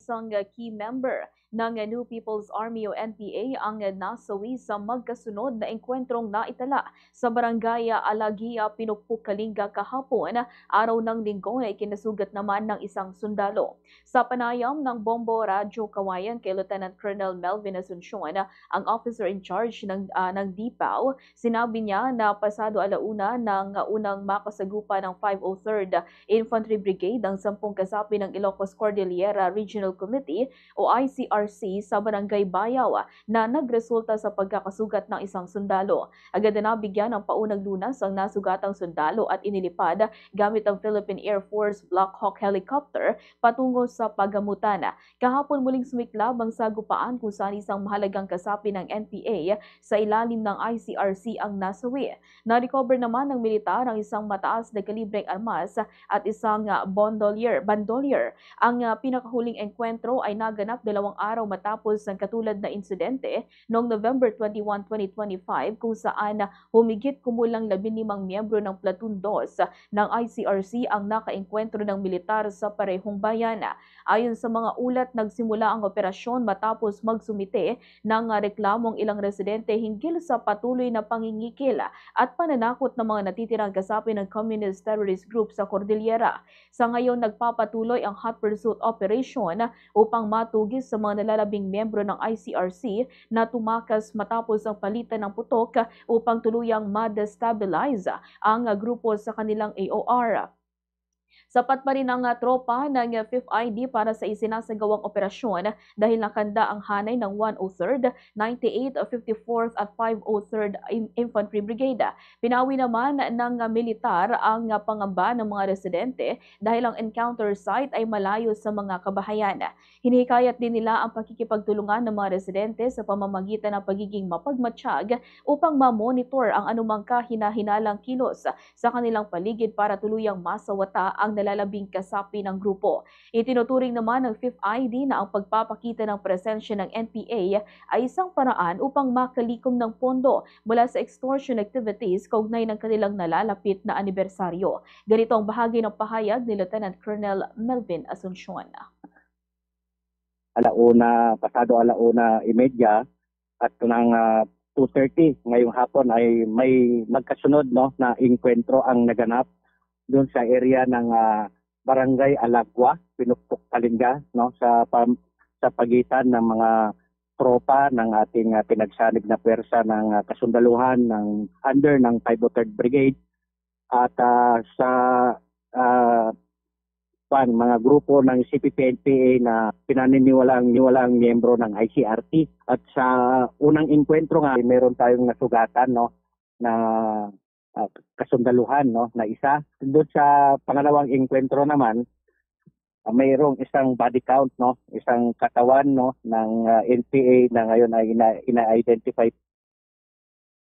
isang key member ng New People's Army o NPA ang nasawi sa magkasunod na engkwentrong naitala sa barangay Alagia, Pinukpok, Kalinga kahapon. Araw ng Linggo ay kinasugat naman ng isang sundalo. Sa panayam ng Bombo Radyo Kawayan kay Lieutenant Colonel Melvin Asuncion, ang officer in charge ng DPAW, sinabi niya na pasado alauna ng unang makasagupa ng 503rd Infantry Brigade ang 10 kasapi ng Ilocos Cordillera Regional Committee o ICRC sa Barangay Bayaw na nagresulta sa pagkakasugat ng isang sundalo. Agad na nabigyan ng paunang lunas ang nasugatang sundalo at inilipad gamit ang Philippine Air Force Black Hawk helicopter patungo sa pagamutan. Kahapon muling sumiklab ang sagupaan kung saan isang mahalagang kasapi ng NPA sa ilalim ng ICRC ang nasawi. Na-recover naman ng militar ang isang mataas na kalibreng armas at isang bandolier. Ang pinakahuling engkwentro ay naganap 2 araw matapos ang katulad na insidente noong November 21, 2025 kung saan humigit kumulang 15 miyembro ng Platoon 2 ng ICRC ang nakaengkwentro ng militar sa parehong bayan. Ayon sa mga ulat, nagsimula ang operasyon matapos magsumite ng reklamong ilang residente hinggil sa patuloy na pangingikil at pananakot ng mga natitirang kasapi ng Communist Terrorist Group sa Cordillera. Sa ngayon, nagpapatuloy ang hot pursuit operation upang matugis sa mga nalalabing miyembro ng ICRC na tumakas matapos ang palitan ng putok upang tuluyang ma-destabilize ang grupo sa kanilang AOR. Sapat pa rin ang tropa ng 5th ID para sa isinasagawang operasyon dahil nakanda ang hanay ng 103rd, 98th, 54th at 503rd Infantry Brigade. Pinawi naman ng militar ang pangamba ng mga residente dahil ang encounter site ay malayo sa mga kabahayan. Hinihikayat din nila ang pakikipagtulungan ng mga residente sa pamamagitan ng pagiging mapagmatsyag upang ma-monitor ang anumang kahina-hinalang kilos sa kanilang paligid para tuluyang masawata ang nalalabing kasapi ng grupo. Itinuturing naman ng 5th ID na ang pagpapakita ng presensya ng NPA ay isang paraan upang makalikom ng pondo mula sa extortion activities kaugnay ng kanilang nalalapit na anibersaryo. Ganito ang bahagi ng pahayag ni Lieutenant Colonel Melvin Asuncion. Pasado alauna imedya at ng 2:30 ngayong hapon ay may magkasunod na engkwentro ang naganap doon sa area ng Barangay Alagwa, Pinukpok, Kalinga, sa pagitan ng mga tropa ng ating pinagsanig na pwersa ng kasundaluhan ng under ng 503rd Brigade at sa mga grupo ng CPP-NPA na pinaniniwalaang miyembro ng ICRC. At sa unang enkwentro nga, meron tayong nasugatan na kasundaluhan na isa. Doon sa pangalawang enkwentro naman, mayroong isang body count, isang katawan ng NPA na ngayon ay ina-identify